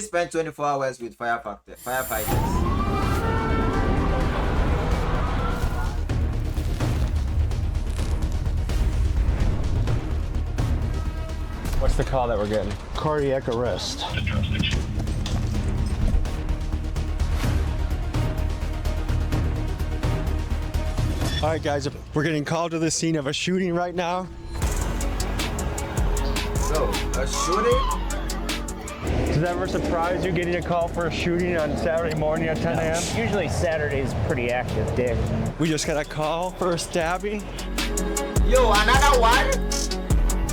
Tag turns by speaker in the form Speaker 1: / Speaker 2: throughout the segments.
Speaker 1: Spent 24 hours with firefighters.
Speaker 2: What's the call that we're getting?
Speaker 3: Cardiac arrest.
Speaker 2: All right, guys, we're getting called to the scene of a shooting right now.
Speaker 1: So, a shooting?
Speaker 2: Does that ever surprise you getting a call for a shooting on Saturday morning at 10 a.m.?
Speaker 4: Usually Saturday's pretty active, Dick.
Speaker 2: We just got a call for a stabbing.
Speaker 1: Yo, another one?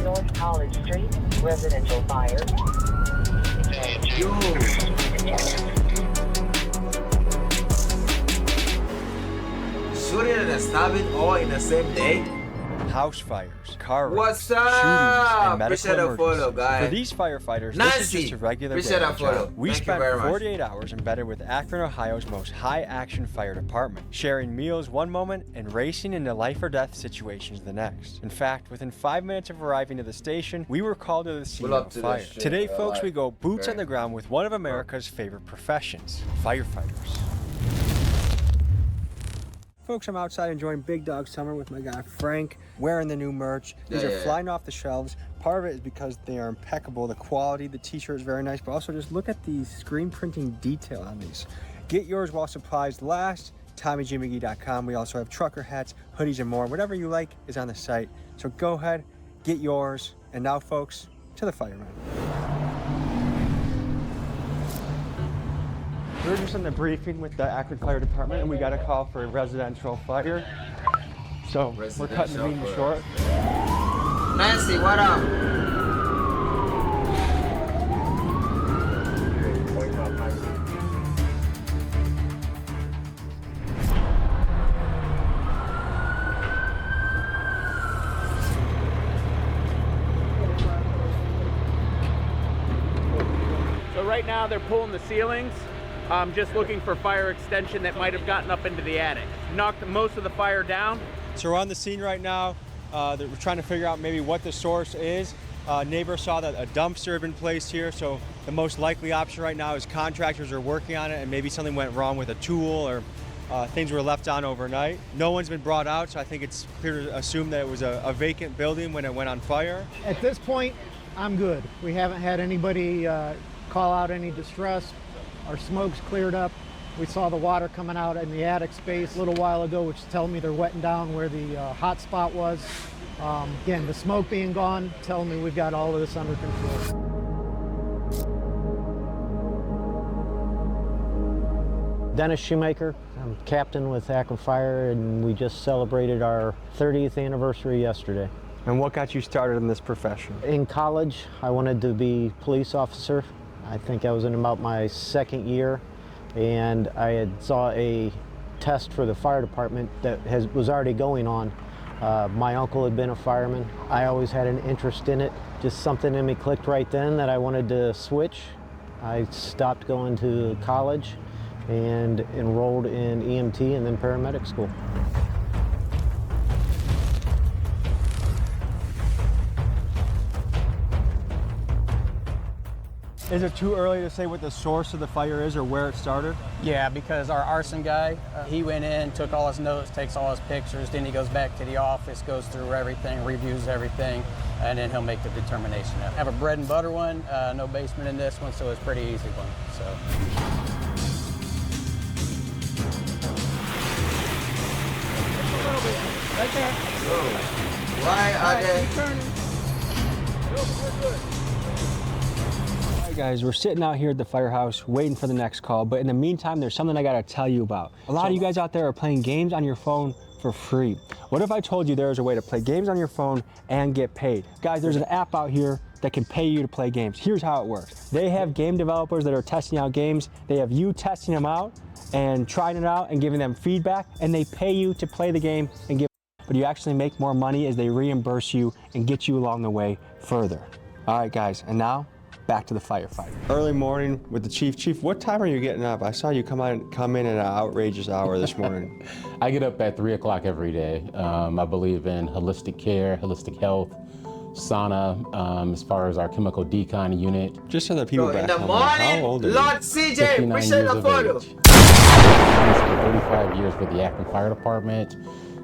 Speaker 5: North College Street, residential fire.
Speaker 1: Yo. Shooting and a stabbing all in the same day?
Speaker 2: House fires, car wrecks,
Speaker 1: What's
Speaker 2: shootings,
Speaker 1: up?
Speaker 2: and medical
Speaker 1: Appreciate the follow,
Speaker 2: emergencies.
Speaker 1: guys.
Speaker 2: For these firefighters, this
Speaker 1: Nancy,
Speaker 2: is just a regular
Speaker 1: appreciate
Speaker 2: day
Speaker 1: that follow.
Speaker 2: job. We
Speaker 1: Thank you
Speaker 2: spent
Speaker 1: very much.
Speaker 2: 48 hours embedded with Akron, Ohio's most high-action fire department, sharing meals one moment and racing into life-or-death situations the next. In fact, within 5 minutes of arriving to the station, we were called to the scene
Speaker 1: Pull up
Speaker 2: of
Speaker 1: to
Speaker 2: a
Speaker 1: the
Speaker 2: fire.
Speaker 1: shit,
Speaker 2: Today,
Speaker 1: I
Speaker 2: folks,
Speaker 1: like
Speaker 2: we go boots
Speaker 1: it.
Speaker 2: on the ground with one of America's favorite professions, firefighters. Folks, I'm outside enjoying Big Dog Summer with my guy Frank, wearing the new merch. These are flying off the shelves. Part of it is because they are impeccable. The quality, the t-shirt is very nice, but also just look at the screen printing detail on these. Get yours while supplies last. TommyGMcGee.com. We also have trucker hats, hoodies, and more. Whatever you like is on the site. So go ahead, get yours. And now, folks, to the fireman. We were just in the briefing with the Akron Fire Department, and we got a call for a residential fire. So we're cutting the meeting short.
Speaker 1: Nancy, what up?
Speaker 4: So right now they're pulling the ceilings. Just looking for fire extension that might have gotten up into the attic. Knocked most of the fire down.
Speaker 2: So we're on the scene right now. We're trying to figure out maybe what the source is. Neighbor saw that a dumpster had been placed here, so the most likely option right now is contractors are working on it and maybe something went wrong with a tool or things were left on overnight. No one's been brought out, so I think it's clear to assume that it was a vacant building when it went on fire.
Speaker 6: At this point, I'm good. We haven't had anybody call out any distress. Our smoke's cleared up. We saw the water coming out in the attic space a little while ago, which is telling me they're wetting down where the hot spot was. Again, the smoke being gone, telling me we've got all of this under control. Dennis Shoemaker, I'm captain with Akron Fire, and we just celebrated our 30th anniversary yesterday.
Speaker 2: And what got you started in this profession?
Speaker 6: In college, I wanted to be police officer. I think I was in about my second year, and I had saw a test for the fire department that was already going on. My uncle had been a fireman. I always had an interest in it. Just something in me clicked right then that I wanted to switch. I stopped going to college and enrolled in EMT and then paramedic school.
Speaker 2: Is it too early to say what the source of the fire is or where it started?
Speaker 7: Yeah, because our arson guy, he went in, took all his notes, takes all his pictures, then he goes back to the office, goes through everything, reviews everything, and then he'll make the determination. I have a bread and butter one, no basement in this one, so it's a pretty easy one. So.
Speaker 4: Right there.
Speaker 1: Why are they?
Speaker 2: Guys, we're sitting out here at the firehouse waiting for the next call, but in the meantime, there's something I gotta tell you about. A lot of you guys out there are playing games on your phone for free. What if I told you there's a way to play games on your phone and get paid? Guys, there's an app out here that can pay you to play games. Here's how it works. They have game developers that are testing out games. They have you testing them out and trying it out and giving them feedback, and they pay you to play the game and give, but you actually make more money as they reimburse you and get you along the way further. All right, guys, and now, back to the firefighter. Early morning with the chief. Chief, what time are you getting up? I saw you come in at an outrageous hour this morning.
Speaker 8: I get up at 3 o'clock every day. I believe in holistic care, holistic health.
Speaker 3: sauna, as far as our chemical decon unit.
Speaker 2: Just so that people
Speaker 1: Bro, in
Speaker 2: back
Speaker 1: the
Speaker 2: home, how
Speaker 1: morning,
Speaker 2: old are you?
Speaker 1: Lord CJ,
Speaker 3: 59
Speaker 1: we
Speaker 3: years
Speaker 1: share the
Speaker 3: of
Speaker 1: photo.
Speaker 3: age. I spent 35 years with the Akron Fire Department.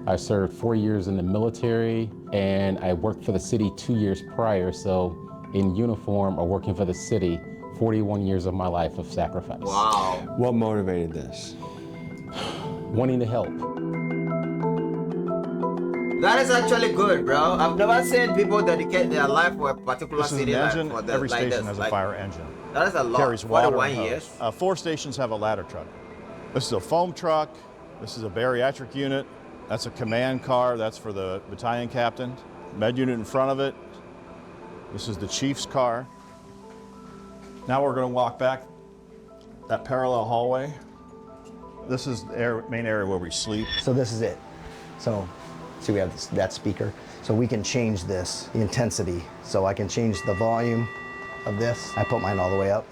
Speaker 3: I served 4 years in the military, and I worked for the city 2 years prior, so in uniform or working for the city, 41 years of my life of sacrifice.
Speaker 1: Wow.
Speaker 2: What motivated this?
Speaker 3: Wanting to help.
Speaker 1: That is actually good, bro. I've never seen people dedicate their life for a particular
Speaker 8: This is an
Speaker 1: city
Speaker 8: engine.
Speaker 1: like for the,
Speaker 8: Every
Speaker 1: like
Speaker 8: station
Speaker 1: this.
Speaker 8: has a fire engine.
Speaker 1: That is a lot.
Speaker 8: Carries water
Speaker 1: 41
Speaker 8: and hose.
Speaker 1: years.
Speaker 8: 4 stations have a ladder truck. This is a foam truck. This is a bariatric unit. That's a command car. That's for the battalion captain. Med unit in front of it. This is the chief's car. Now we're going to walk back that parallel hallway. This is the main area where we sleep.
Speaker 9: So this is it. So see, we have that speaker. So we can change this, the intensity. So I can change the volume of this. I put mine all the way up.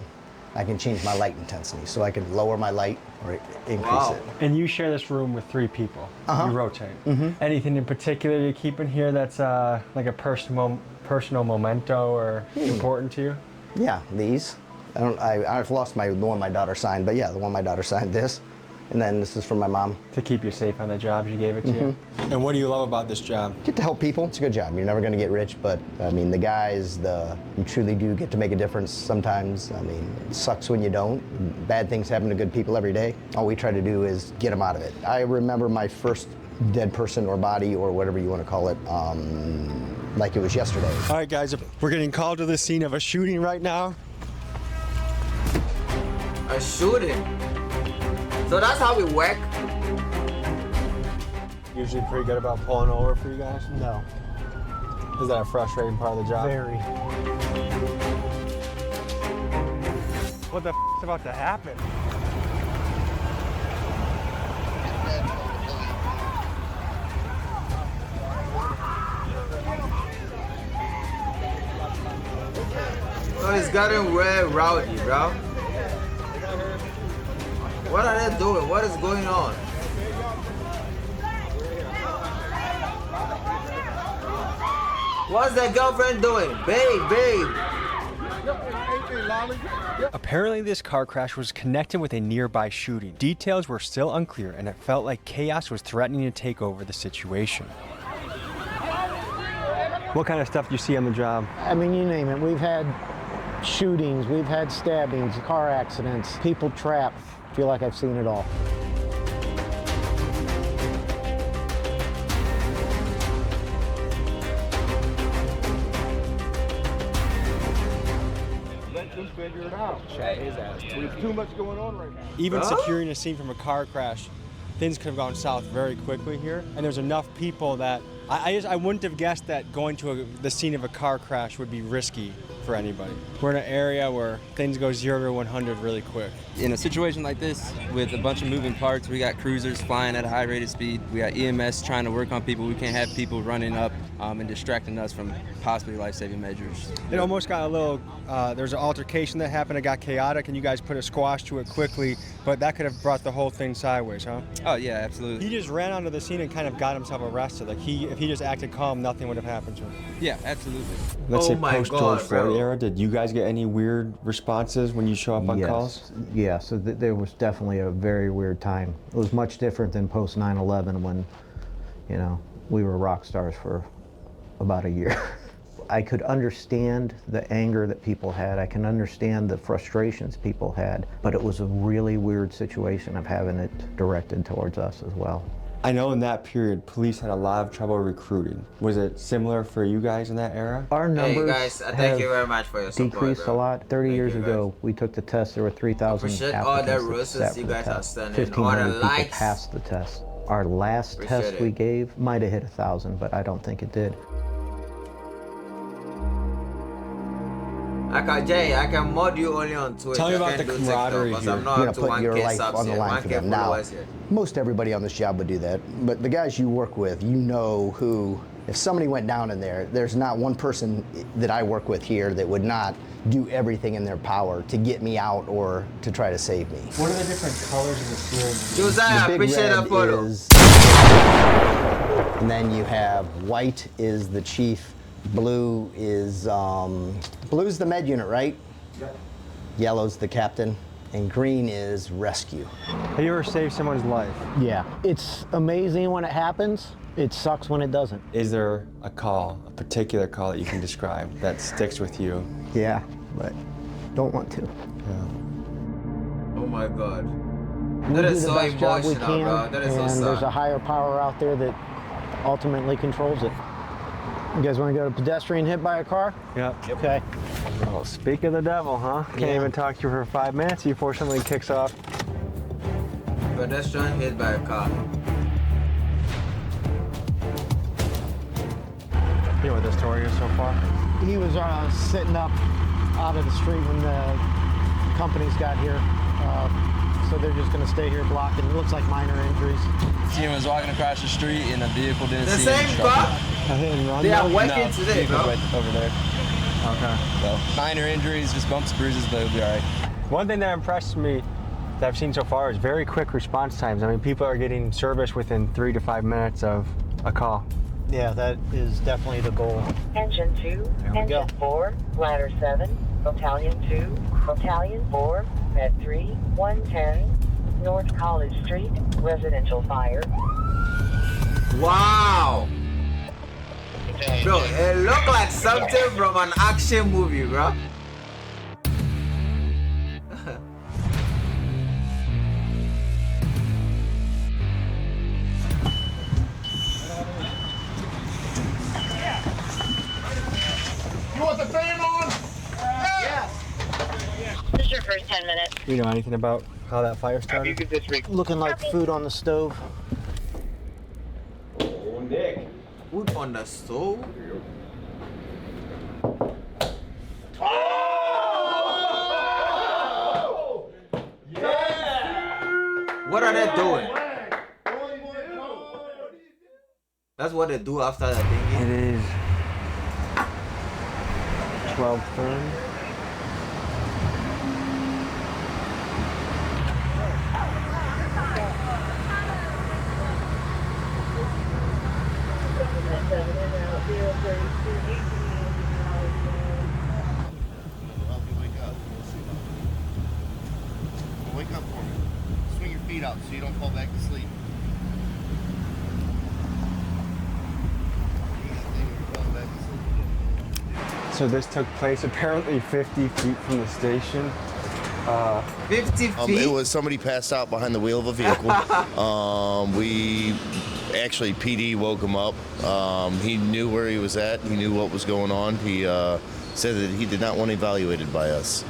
Speaker 9: I can change my light intensity. So I can lower my light or increase it.
Speaker 2: And you share this room with 3 people.
Speaker 9: Uh-huh.
Speaker 2: You rotate. Anything in particular you keep in here that's like a personal memento or important to you?
Speaker 9: Yeah, these. I've lost the one my daughter signed, but yeah, the one my daughter signed, this. And then this is from my mom.
Speaker 2: To keep you safe on the job she gave it to you. And what do you love about this job?
Speaker 9: Get to help people. It's a good job. You're never going to get rich, but I mean, the guys, you truly do get to make a difference sometimes. I mean, it sucks when you don't. Bad things happen to good people every day. All we try to do is get them out of it. I remember my first dead person or body or whatever you want to call it, like it was yesterday.
Speaker 2: All right, guys, we're getting called to the scene of a shooting right now.
Speaker 1: A shooting. So that's how we work.
Speaker 2: Usually pretty good about pulling over for you guys?
Speaker 9: No.
Speaker 2: Is that a frustrating part of the job?
Speaker 9: Very.
Speaker 2: What the is about to happen?
Speaker 1: Oh, it's getting real rowdy, bro. What are they doing? What is going on? What's that girlfriend doing? Babe.
Speaker 2: Apparently this car crash was connected with a nearby shooting. Details were still unclear and it felt like chaos was threatening to take over the situation. What kind of stuff do you see on the job?
Speaker 6: I mean, you name it. We've had shootings, we've had stabbings, car accidents, people trapped. I feel like I've seen it all.
Speaker 10: Let them figure it out. Chat his ass. There's too much going on right now.
Speaker 2: Even securing a scene from a car crash, things could have gone south very quickly here. And there's enough people that I wouldn't have guessed that going to the scene of a car crash would be risky for anybody. We're in an area where things go 0 to 100 really quick.
Speaker 11: In a situation like this, with a bunch of moving parts, we got cruisers flying at a high rate of speed. We got EMS trying to work on people. We can't have people running up and distracting us from possibly life-saving measures.
Speaker 2: It almost got a little, there's an altercation that happened. It got chaotic, and you guys put a squash to it quickly, but that could have brought the whole thing sideways, huh?
Speaker 11: Oh, yeah, absolutely.
Speaker 2: He just ran onto the scene and kind of got himself arrested. Like, if he just acted calm, nothing would have happened to him.
Speaker 11: Yeah, absolutely.
Speaker 2: Let's say
Speaker 1: my
Speaker 2: post-George
Speaker 1: God,
Speaker 2: Floyd
Speaker 1: bro.
Speaker 2: era, did you guys get any weird responses when you show up on calls?
Speaker 6: Yeah, so there was definitely a very weird time. It was much different than post 9/11 when, you know, we were rock stars for about a year. I could understand the anger that people had. I can understand the frustrations people had, but it was a really weird situation of having it directed towards us as well.
Speaker 2: I know in that period, police had a lot of trouble recruiting. Was it similar for you guys in that era?
Speaker 6: Our numbers
Speaker 1: Hey guys, thank you very much for your support,
Speaker 6: decreased
Speaker 1: bro.
Speaker 6: a lot. 30
Speaker 1: Thank
Speaker 6: years
Speaker 1: you,
Speaker 6: ago, we took the test. There were 3,000
Speaker 1: Appreciate
Speaker 6: applicants
Speaker 1: all the
Speaker 6: that
Speaker 1: roses
Speaker 6: sat
Speaker 1: you
Speaker 6: for the
Speaker 1: guys are
Speaker 6: test.
Speaker 1: sending,
Speaker 6: 1,500
Speaker 1: all the
Speaker 6: people
Speaker 1: likes.
Speaker 6: passed the test. Our last
Speaker 1: Appreciate
Speaker 6: test
Speaker 1: it.
Speaker 6: we gave might have hit 1,000, but I don't think it did.
Speaker 1: Jay, I can mod you only on Twitch.
Speaker 2: Tell me
Speaker 1: I
Speaker 2: about
Speaker 1: can't
Speaker 2: the
Speaker 1: do TikTok
Speaker 2: camaraderie
Speaker 1: because
Speaker 2: here.
Speaker 1: I'm not
Speaker 9: You're
Speaker 1: up
Speaker 9: gonna
Speaker 1: to
Speaker 9: put your
Speaker 1: 1K
Speaker 9: life
Speaker 1: subs
Speaker 9: on the
Speaker 1: yet,
Speaker 9: line for
Speaker 1: 1K
Speaker 9: them. Now,
Speaker 1: followers here.
Speaker 9: most everybody on this job would do that, but the guys you work with, you know who, if somebody went down in there, there's not one person that I work with here that would not do everything in their power to get me out or to try to save me.
Speaker 2: What are the different colors of the steering?
Speaker 1: Josiah,
Speaker 9: The big
Speaker 1: appreciate
Speaker 9: red
Speaker 1: that photo.
Speaker 9: is, and then you have white is the chief, Blue is blue's the med unit, right?
Speaker 1: Yep.
Speaker 9: Yellow's the captain, and green is rescue.
Speaker 2: Have you ever saved someone's life?
Speaker 6: Yeah. It's amazing when it happens. It sucks when it doesn't.
Speaker 2: Is there a call, a particular call that you can describe that sticks with you?
Speaker 9: Yeah, but don't want to.
Speaker 1: Oh my God.
Speaker 6: We
Speaker 1: That
Speaker 6: do
Speaker 1: is
Speaker 6: the
Speaker 1: so
Speaker 6: best job we
Speaker 1: emotional,
Speaker 6: can,
Speaker 1: bro. That is so
Speaker 6: and there's
Speaker 1: sad.
Speaker 6: a higher power out there that ultimately controls it. You guys want to go to pedestrian hit by a car?
Speaker 2: Yep.
Speaker 6: Okay.
Speaker 2: Well, speak of the devil, huh? Can't
Speaker 6: Yeah.
Speaker 2: even talk to you for 5 minutes before something kicks off.
Speaker 1: Pedestrian hit by a car.
Speaker 2: You know what the story is so far?
Speaker 6: He was sitting up out of the street when the companies got here. So they're just going to stay here blocking. It looks like minor injuries.
Speaker 11: He was walking across the street and a vehicle didn't
Speaker 1: The
Speaker 11: see him.
Speaker 1: same car?
Speaker 2: A hit and run?
Speaker 1: They are
Speaker 2: though?
Speaker 1: working
Speaker 11: No,
Speaker 1: today,
Speaker 11: vehicle's
Speaker 1: bro.
Speaker 11: right over there.
Speaker 2: Okay.
Speaker 11: So minor injuries, just bumps, bruises, but it'll be all right.
Speaker 2: One thing that impressed me that I've seen so far is very quick response times. I mean, people are getting service within 3 to 5 minutes of a call.
Speaker 6: Yeah, that is definitely the goal.
Speaker 5: Engine 2,
Speaker 6: we
Speaker 5: Engine
Speaker 6: go.
Speaker 5: 4, Ladder 7, Battalion 2, Battalion 4, Med 3, 110, North College Street, residential fire.
Speaker 1: Wow. Bro, it looked like something from an action movie, bro.
Speaker 10: You want the fan on?
Speaker 5: This is your first 10 minutes.
Speaker 2: Do you know anything about how that fire started?
Speaker 6: Looking like food on the stove.
Speaker 1: Food on the stove? What are they doing? That's what they do after the thing.
Speaker 2: It is 12:30.
Speaker 10: Wake up for me. Swing your feet out so you don't fall back to sleep.
Speaker 2: So this took place apparently 50 feet from the station.
Speaker 1: 50 feet?
Speaker 10: It was somebody passed out behind the wheel of a vehicle. We actually, PD woke him up. He knew where he was at. He knew what was going on. He said that he did not want evaluated by us.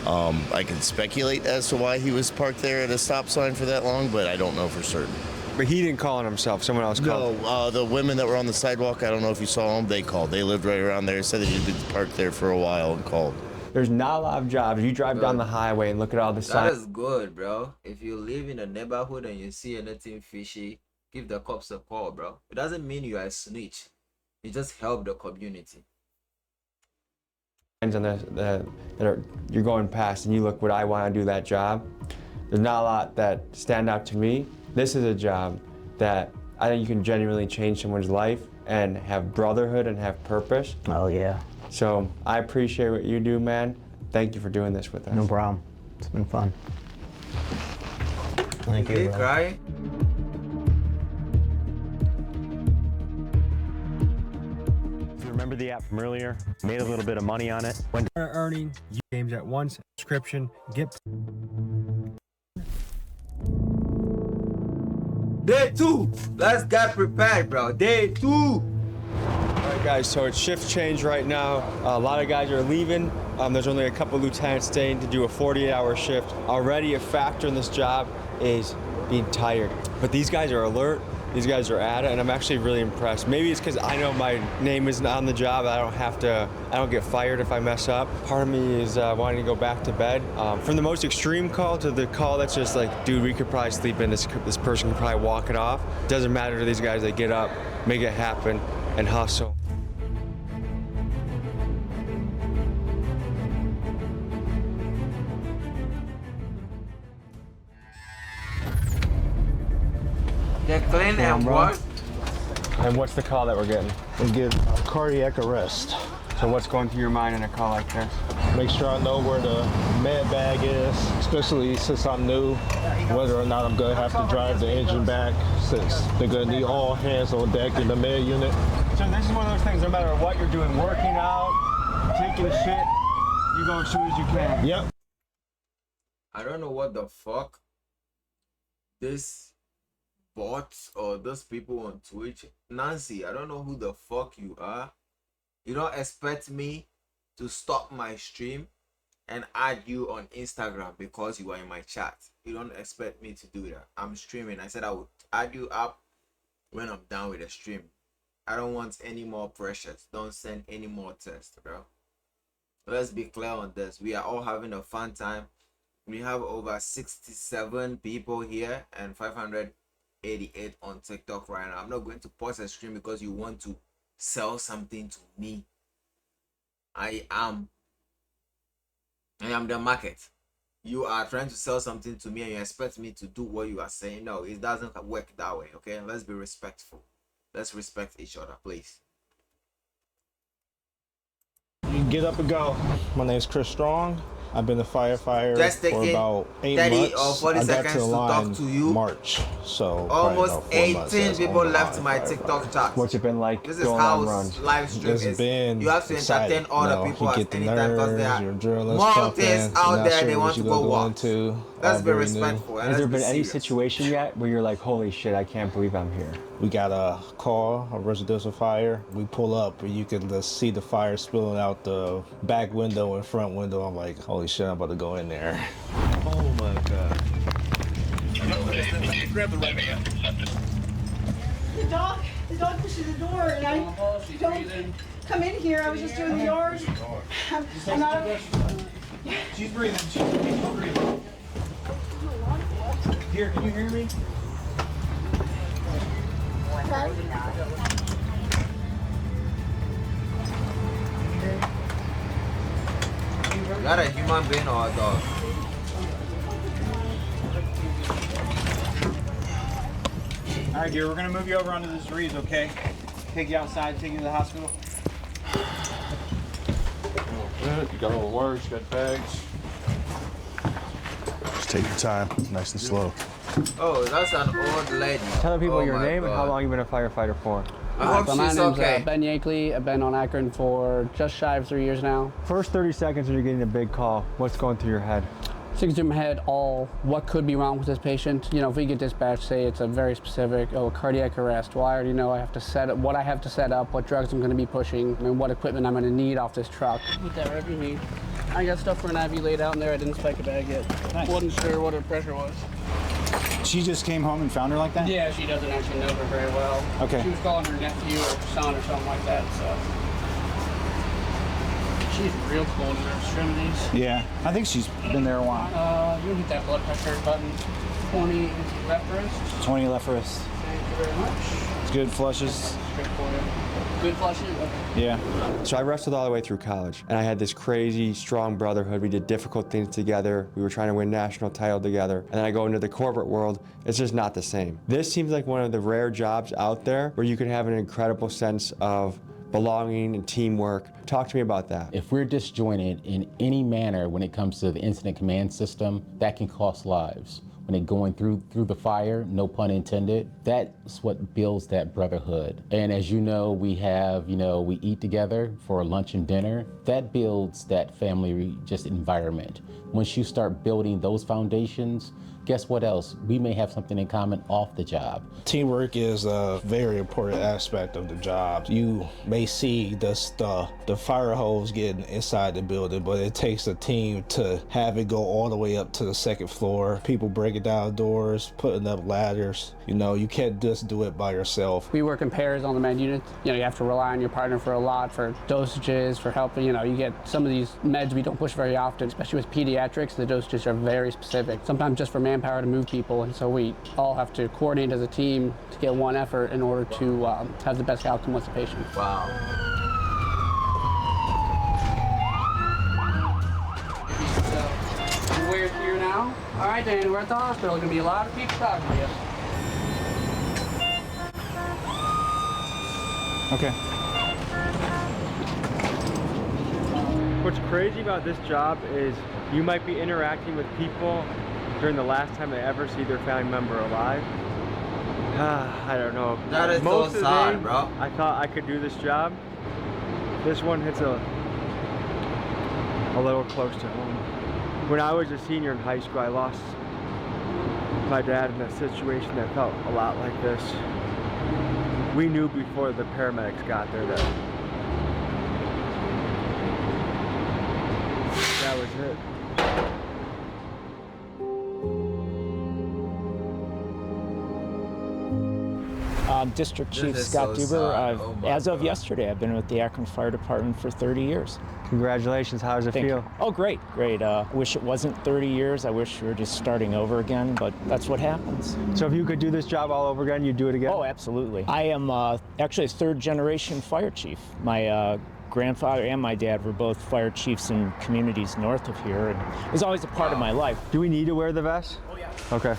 Speaker 10: I can speculate as to why he was parked there at a stop sign for that long, but I don't know for certain.
Speaker 2: But he didn't call on himself. Someone else called.
Speaker 10: No, the women that were on the sidewalk, I don't know if you saw them, they called. They lived right around there, said that he'd been parked there for a while and called.
Speaker 2: There's not a lot of jobs. You drive down the highway and look at all the
Speaker 1: That
Speaker 2: signs.
Speaker 1: is good, bro. If you live in a neighborhood and you see anything fishy, give the cops a call, bro. It doesn't mean you are a snitch. You just help the community.
Speaker 2: And you're going past and you look, would I want to do that job? There's not a lot that stand out to me. This is a job that I think you can genuinely change someone's life and have brotherhood and have purpose.
Speaker 6: Oh, yeah.
Speaker 2: So I appreciate what you do, man. Thank you for doing this with us.
Speaker 6: No problem. It's been fun. Thank
Speaker 1: Is he
Speaker 6: you, bro.
Speaker 1: crying?
Speaker 12: If you remember the app from earlier, made a little bit of money on it. Went
Speaker 2: Earning games at once, subscription, get.
Speaker 1: Day 2. Let's get prepared, bro. Day 2.
Speaker 2: All right, guys, so it's shift change right now. A lot of guys are leaving. There's only a couple lieutenants staying to do a 48-hour shift. Already a factor in this job is being tired. But these guys are alert. These guys are at it, and I'm actually really impressed. Maybe it's because I know my name isn't on the job. I don't get fired if I mess up. Part of me is wanting to go back to bed. From the most extreme call to the call that's just like, dude, we could probably sleep in. This person can probably walk it off. Doesn't matter to these guys. They get up, make it happen, and hustle.
Speaker 1: They're clean and
Speaker 2: bro.
Speaker 1: what?
Speaker 2: And what's the call that we're getting?
Speaker 13: We get cardiac arrest.
Speaker 2: So what's going through your mind in a call like this?
Speaker 13: Make sure I know where the med bag is, especially since I'm new, whether or not I'm gonna have to drive the engine back, since they're gonna need all hands on deck in the med unit.
Speaker 2: So this is one of those things, no matter what you're doing, working out, taking a shit, you go as soon as you can.
Speaker 13: Yep.
Speaker 1: I don't know what the fuck this bots or those people on Twitch. Nancy, I don't know who the fuck you are. You don't expect me to stop my stream and add you on Instagram because you are in my chat. You don't expect me to do that. I'm streaming. I said I would add you up when I'm done with the stream. I don't want any more pressures. Don't send any more tests, bro. Let's be clear on this. We are all having a fun time. We have over 67 people here and 588 on TikTok right now. I'm not going to pause the stream because you want to sell something to me. I am the market. You are trying to sell something to me and you expect me to do what you are saying. No, it doesn't work that way. Okay, let's be respectful. Let's respect each other, please.
Speaker 13: You can get up and go. My name is Chris Strong. I've been a firefighter for about 8 months.
Speaker 1: Or 40
Speaker 13: I got
Speaker 1: seconds
Speaker 13: to the
Speaker 1: to
Speaker 13: line
Speaker 1: talk to you.
Speaker 13: March, so
Speaker 1: almost 18 people left my TikTok chat.
Speaker 2: What's it been like?
Speaker 1: This is how live stream is. You have to entertain all the people at any time because there are more things out there they want to go watch. Let's be respectful.
Speaker 2: Has there been any situation yet where you're like, holy shit, I can't believe I'm here?
Speaker 13: We got a call, a residential fire. We pull up and you can just see the fire spilling out the back window and front window. I'm like, holy shit, I'm about to go in there.
Speaker 1: Oh my god.
Speaker 14: Grab the right hand.
Speaker 15: The dog pushes the door and I don't come in here. I was just doing the yard. I'm not.
Speaker 14: She's breathing. She's breathing.
Speaker 2: Here, can you hear me?
Speaker 1: Is that a human being or a dog?
Speaker 14: All right, dear, we're gonna move you over onto this reeds, okay? Take you outside, take you to the hospital.
Speaker 8: Good. You got all the words, you got bags. Just take your time, nice and slow.
Speaker 1: Oh, that's an old lady.
Speaker 2: Tell the people
Speaker 1: Oh
Speaker 2: your
Speaker 1: my
Speaker 2: name and how
Speaker 1: God.
Speaker 2: long you've been a firefighter for.
Speaker 1: I hope
Speaker 7: So my
Speaker 1: she's
Speaker 7: name's
Speaker 1: okay.
Speaker 7: Ben Yankley. I've been on Akron for just shy of 3 years now.
Speaker 2: First 30 seconds when you're getting a big call, what's going through your head?
Speaker 7: Thinking through my head what could be wrong with this patient. You know, if we get dispatched, say it's a very specific, cardiac arrest. Well, I already know I have to set up what I have to set up, what drugs I'm going to be pushing, and what equipment I'm going to need off this truck. Put that wherever you need. I got stuff for an IV laid out in there. I didn't spike a bag yet.
Speaker 14: Nice.
Speaker 7: Wasn't sure what her pressure was.
Speaker 14: She just came home and found her like that?
Speaker 7: Yeah, she doesn't actually know her very well.
Speaker 14: Okay.
Speaker 7: She was calling her nephew or son or something like that, so. She's real cold in her extremities.
Speaker 14: Yeah, I think she's been there a while.
Speaker 7: You hit that blood pressure button. 20 left wrist.
Speaker 14: 20 left wrist.
Speaker 7: Thank you very much.
Speaker 14: It's good flushes.
Speaker 7: Good for you. Good flushes? Okay.
Speaker 14: Yeah.
Speaker 2: So I wrestled all the way through college, and I had this crazy, strong brotherhood. We did difficult things together. We were trying to win national title together. And then I go into the corporate world. It's just not the same. This seems like one of the rare jobs out there where you can have an incredible sense of belonging and teamwork. Talk to me about that.
Speaker 3: If we're disjointed in any manner when it comes to the incident command system, that can cost lives. When it going through the fire, no pun intended, that's what builds that brotherhood. And as you know, we have, we eat together for lunch and dinner. That builds that family just environment. Once you start building those foundations, guess what else? We may have something in common off the job.
Speaker 13: Teamwork is a very important aspect of the job. You may see the fire hose getting inside the building, but it takes a team to have it go all the way up to the second floor. People breaking down doors, putting up ladders. You can't just do it by yourself.
Speaker 7: We work in pairs on the med unit. You have to rely on your partner for a lot, for dosages, for helping. You get some of these meds we don't push very often, especially with pediatrics. The dosages are very specific. Sometimes just for manpower to move people, and so we all have to coordinate as a team to get one effort in order to have the best outcome with the patient.
Speaker 1: Wow.
Speaker 7: So, we're here now. All right, Danny, we're at the hospital. There's gonna be a lot of people talking to you.
Speaker 2: Okay. What's crazy about this job is you might be interacting with people during the last time they ever see their family member alive. I don't know.
Speaker 1: That is
Speaker 2: Most
Speaker 1: so
Speaker 2: of the
Speaker 1: sad,
Speaker 2: day,
Speaker 1: bro.
Speaker 2: I thought I could do this job. This one hits a little close to home. When I was a senior in high school, I lost my dad in a situation that felt a lot like this. We knew before the paramedics got there that was it.
Speaker 16: District Chief
Speaker 1: This is
Speaker 16: Scott
Speaker 1: so
Speaker 16: Duber.
Speaker 1: sad. Oh my
Speaker 16: As of
Speaker 1: God.
Speaker 16: yesterday, I've been with the Akron Fire Department for 30 years.
Speaker 2: Congratulations, how does it
Speaker 16: Thank
Speaker 2: feel?
Speaker 16: you. Oh, great, great. Wish it wasn't 30 years. I wish we were just starting over again, but that's what happens.
Speaker 2: So if you could do this job all over again, you'd do it again?
Speaker 16: Oh, absolutely. I am actually a third-generation fire chief. My grandfather and my dad were both fire chiefs in communities north of here, and it was always a part of my life.
Speaker 2: Do we need to wear the vest? Oh, yeah. Okay.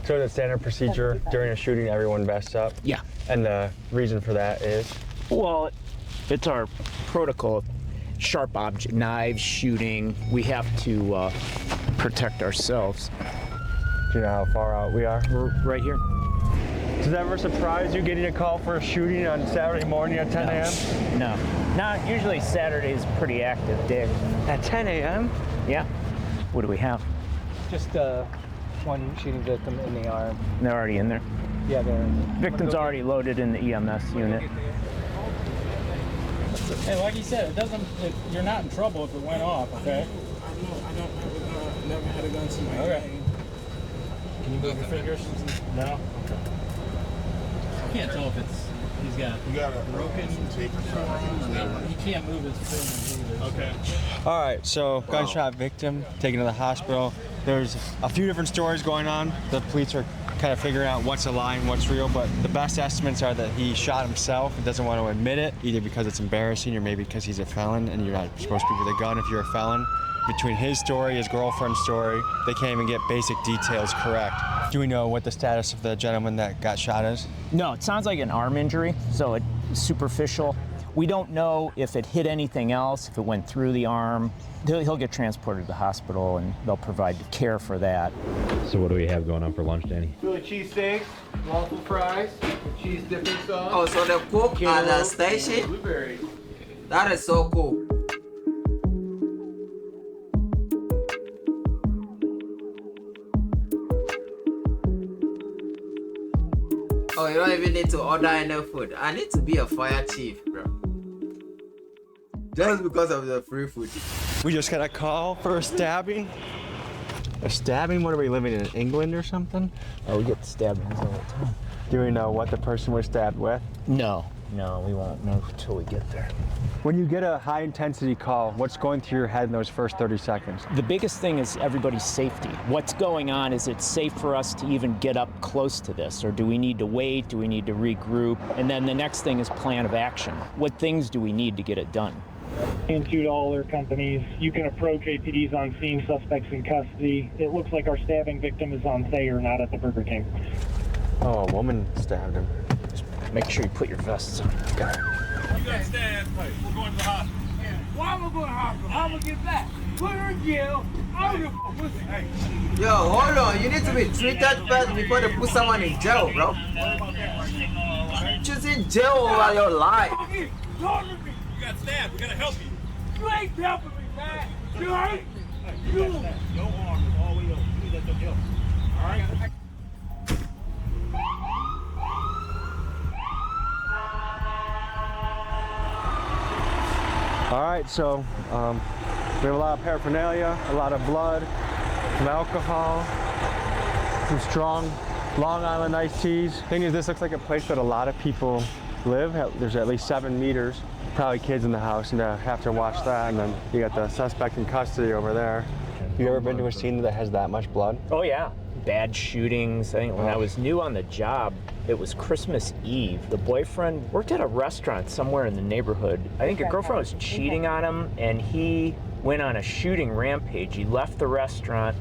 Speaker 2: So the standard procedure during a shooting, everyone vests up?
Speaker 16: Yeah.
Speaker 2: And the reason for that is?
Speaker 16: Well, it's our protocol. Sharp object, knives, shooting. We have to protect ourselves.
Speaker 2: Do you know how far out we are?
Speaker 16: We're right here.
Speaker 2: Does that ever surprise you getting a call for a shooting on Saturday morning at 10 a.m.?
Speaker 16: No. Not usually Saturday's a pretty active day.
Speaker 2: At 10 a.m.?
Speaker 16: Yeah. What do we have?
Speaker 17: Just one shooting victim in the arm.
Speaker 16: They're already in there.
Speaker 17: Yeah, they're
Speaker 16: Victim's already loaded in the EMS unit.
Speaker 14: Hey, like you said, you're not in trouble if it went off, okay?
Speaker 18: I never had a gun to my
Speaker 14: Okay. Can you move your fingers? No? I can't tell if he's got broken forearms. He can't move his fingers either. Okay.
Speaker 2: All right, so gunshot victim taken to the hospital. There's a few different stories going on. The police are kind of figuring out what's a lie and what's real, but the best estimates are that he shot himself and doesn't want to admit it, either because it's embarrassing or maybe because he's a felon and you're not supposed to be with a gun if you're a felon. Between his story, his girlfriend's story, they can't even get basic details correct. Do we know what the status of the gentleman that got shot is?
Speaker 16: No, it sounds like an arm injury, so it's superficial. We don't know if it hit anything else, if it went through the arm. He'll get transported to the hospital and they'll provide care for that.
Speaker 12: So what do we have going on for lunch, Danny?
Speaker 14: Philly cheesesteaks, waffle fries, cheese dipping sauce.
Speaker 1: Oh, so the cook at the station?
Speaker 14: Blueberry.
Speaker 1: That is so cool. Oh, you don't even need to order any food. I need to be a fire chief, bro. Just because of the free food.
Speaker 2: We just got a call for a stabbing. A stabbing? What are we living in England or something?
Speaker 16: Oh, we get stabbings all the time.
Speaker 2: Do we know what the person was stabbed with?
Speaker 16: No, we won't know until we get there.
Speaker 2: When you get a high intensity call, what's going through your head in those first 30 seconds?
Speaker 16: The biggest thing is everybody's safety. What's going on? Is it safe for us to even get up close to this? Or do we need to wait? Do we need to regroup? And then the next thing is plan of action. What things do we need to get it done?
Speaker 19: Into to all their companies. You can approach APDs on scene, suspects in custody. It looks like our stabbing victim is on Thayer, not at the Burger King.
Speaker 2: Oh, a woman stabbed him.
Speaker 16: Just make sure you put your vests on.
Speaker 19: Got it.
Speaker 18: You got stabbed. We're going to the hospital. Why am I going to the hospital? I'm going to get back. Put her in jail. I don't give a fuck. Listen, hey.
Speaker 1: Yo, hold on. You need to be treated first before they put someone in jail, bro. Just in jail over your life.
Speaker 18: Talk to me. You got stabbed. We got to help you. You ain't helping me, man. You hurt me. You. Your arm is all the way up. You need that help. All right?
Speaker 2: All right, so we have a lot of paraphernalia, a lot of blood, some alcohol, some strong Long Island iced teas. Thing is, this looks like a place that a lot of people live. There's at least 7 meters, probably kids in the house, and have to watch that. And then you got the suspect in custody over there. You ever been to a scene that has that much blood?
Speaker 16: Oh yeah, bad shootings. I think when I was new on the job, it was Christmas Eve. The boyfriend worked at a restaurant somewhere in the neighborhood. I think a girlfriend was cheating on him and he went on a shooting rampage. He left the restaurant.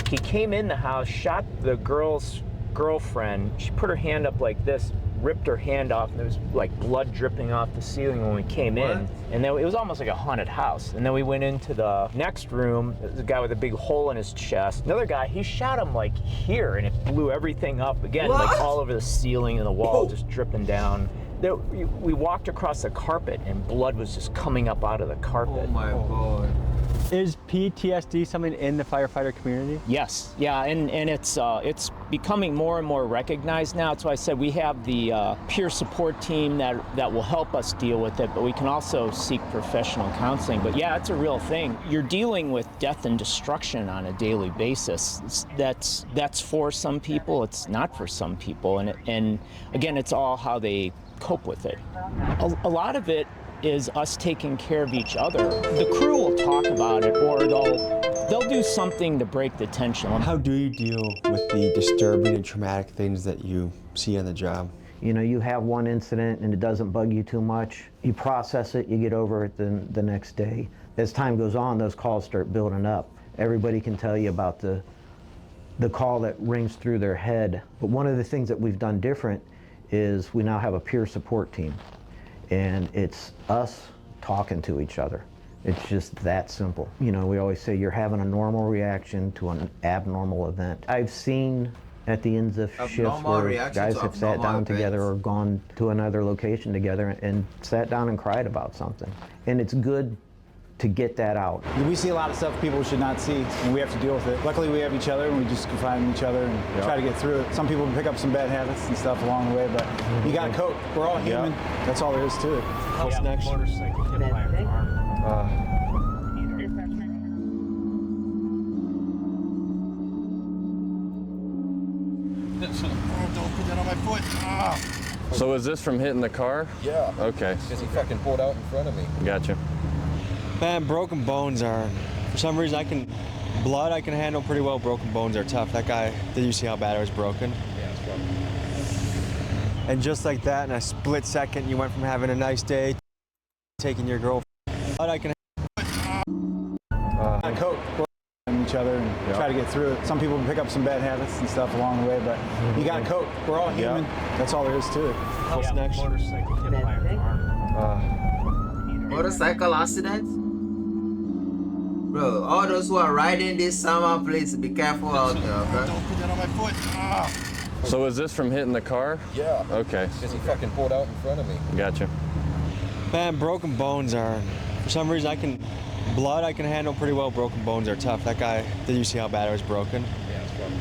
Speaker 16: He came in the house, shot the girl's girlfriend. She put her hand up like this, ripped her hand off, and there was like blood dripping off the ceiling when we came in. And then it was almost like a haunted house. And then we went into the next room. There was a guy with a big hole in his chest. Another guy, he shot him like here, and it blew everything up again, like all over the ceiling and the wall, just dripping down. We walked across the carpet, and blood was just coming up out of the carpet.
Speaker 1: Oh my God.
Speaker 2: Is PTSD something in the firefighter community?
Speaker 16: Yes, yeah, and it's becoming more and more recognized now. That's why I said we have the peer support team that will help us deal with it, but we can also seek professional counseling. But yeah, it's a real thing. You're dealing with death and destruction on a daily basis. That's for some people. It's not for some people, and again, it's all how they cope with it. A lot of it is us taking care of each other. The crew will talk about it, or they'll do something to break the tension.
Speaker 2: How do you deal with the disturbing and traumatic things that you see on the job?
Speaker 6: You know, you have one incident and it doesn't bug you too much. You process it, you get over it the next day. As time goes on, those calls start building up. Everybody can tell you about the call that rings through their head. But one of the things that we've done different is we now have a peer support team. And it's us talking to each other. It's just that simple. You know, we always say you're having a normal reaction to an abnormal event. I've seen at the ends of shifts where guys have sat down together or gone to another location together and sat down and cried about something. And it's good to get that out.
Speaker 20: We see a lot of stuff people should not see, and we have to deal with it. Luckily, we have each other, and we just confide in each other and try to get through it. Some people pick up some bad habits and stuff along the way, but you gotta cope. We're all human. That's all there is to it.
Speaker 2: What's next?
Speaker 14: Motorcycle hit by a car.
Speaker 8: Don't put that on my foot. Ah.
Speaker 21: So is this from hitting the car?
Speaker 22: Yeah.
Speaker 21: Okay.
Speaker 22: Because he fucking pulled out in front of me.
Speaker 21: Gotcha.
Speaker 2: Man, broken bones are, for some reason blood I can handle pretty well. Broken bones are tough. That guy, did you see how bad it was broken?
Speaker 22: Yeah, it's broken.
Speaker 2: And just like that, in a split second, you went from having a nice day, taking your girlfriend. Blood I can
Speaker 20: Cope in each other and try to get through it. Some people pick up some bad habits and stuff along the way, but you gotta cope. We're all human. That's all there is to it.
Speaker 2: What's next?
Speaker 14: Motorcycle hit by a car.
Speaker 1: Motorcycle accident? Bro, all those who are riding this summer, please be careful out there, okay?
Speaker 8: Don't put that on my foot. Ah.
Speaker 21: So is this from hitting the car?
Speaker 22: Yeah.
Speaker 21: Okay.
Speaker 22: Because he fucking pulled out in front of me.
Speaker 21: Gotcha.
Speaker 2: Man, broken bones are, for some reason blood I can handle pretty well. Broken bones are tough. That guy, did you see how bad it was broken?
Speaker 22: Yeah, it's broken.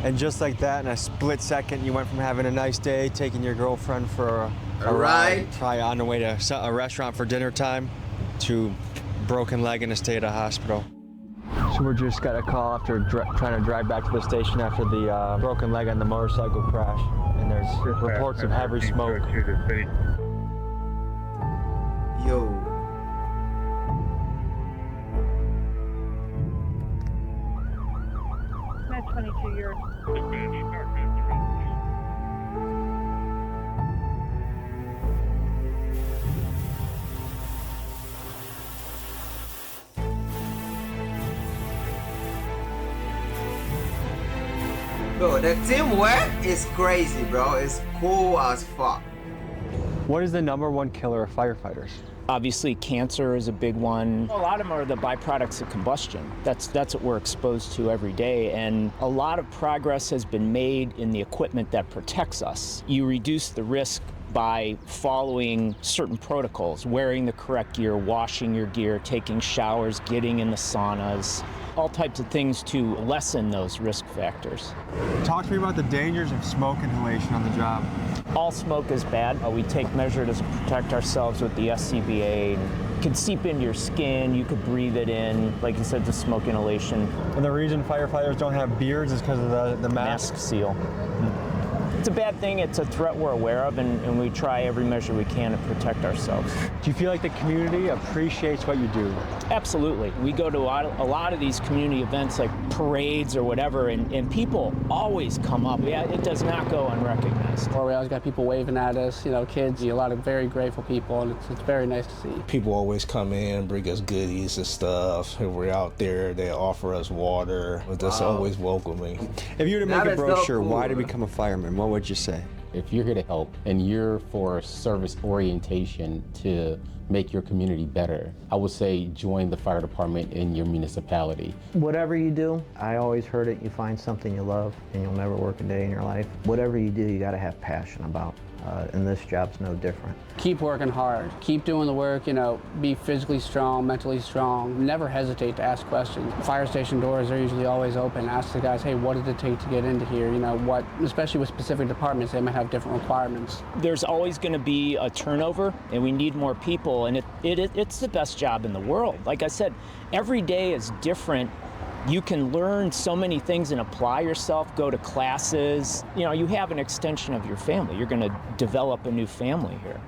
Speaker 2: And just like that, in a split second, you went from having a nice day, taking your girlfriend for a ride, probably on the way to a restaurant for dinner time, to broken leg in a stay at a hospital. So we just got a call after trying to drive back to the station after the broken leg on the motorcycle crash, and there's reports of heavy smoke.
Speaker 1: Yo.
Speaker 5: Med 22, you're
Speaker 1: Bro, the teamwork is crazy, bro. It's cool as fuck.
Speaker 2: What is the #1 killer of firefighters?
Speaker 16: Obviously, cancer is a big one. A lot of them are the byproducts of combustion. That's what we're exposed to every day, and a lot of progress has been made in the equipment that protects us. You reduce the risk by following certain protocols, wearing the correct gear, washing your gear, taking showers, getting in the saunas, all types of things to lessen those risk factors.
Speaker 2: Talk to me about the dangers of smoke inhalation on the job.
Speaker 16: All smoke is bad. We take measures to protect ourselves with the SCBA. It can seep into your skin, you could breathe it in. Like you said, the smoke inhalation.
Speaker 2: And the reason firefighters don't have beards is because of the mask
Speaker 16: seal. It's a bad thing, it's a threat we're aware of, and we try every measure we can to protect ourselves.
Speaker 2: Do you feel like the community appreciates what you do?
Speaker 16: Absolutely. We go to a lot of these community events like parades or whatever, and people always come up. Yeah, it does not go unrecognized.
Speaker 23: Or we always got people waving at us, you know, kids, a lot of very grateful people, and it's very nice to see.
Speaker 13: People always come in and bring us goodies and stuff. If we're out there, they offer us water. That's always welcoming.
Speaker 2: If you were to make
Speaker 1: That
Speaker 2: a
Speaker 1: is so
Speaker 2: brochure,
Speaker 1: cool.
Speaker 2: why to become a fireman, what would you say?
Speaker 3: If you're here to help and you're for service orientation to make your community better, I would say join the fire department in your municipality.
Speaker 6: Whatever you do, I always heard it, you find something you love and you'll never work a day in your life. Whatever you do, you gotta have passion about. And this job's no different.
Speaker 23: Keep working hard. Keep doing the work, you know, be physically strong, mentally strong. Never hesitate to ask questions. Fire station doors are usually always open. Ask the guys, hey, what did it take to get into here? You know, what, especially with specific departments, they might have different requirements.
Speaker 16: There's always going to be a turnover, and we need more people, and it's the best job in the world. Like I said, every day is different. You can learn so many things and apply yourself, go to classes. You know, you have an extension of your family. You're going to develop a new family here.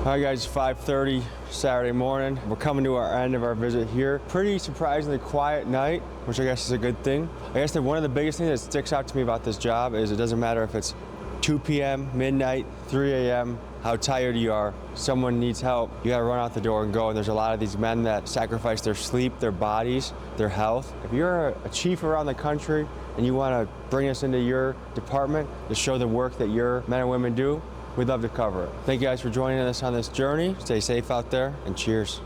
Speaker 2: All right guys, 5:30 Saturday morning. We're coming to our end of our visit here. Pretty surprisingly quiet night, which I guess is a good thing. I guess that one of the biggest things that sticks out to me about this job is it doesn't matter if it's 2 p.m., midnight, 3 a.m., how tired you are, someone needs help, you gotta run out the door and go. And there's a lot of these men that sacrifice their sleep, their bodies, their health. If you're a chief around the country and you wanna bring us into your department to show the work that your men and women do, we'd love to cover it. Thank you guys for joining us on this journey. Stay safe out there, and cheers.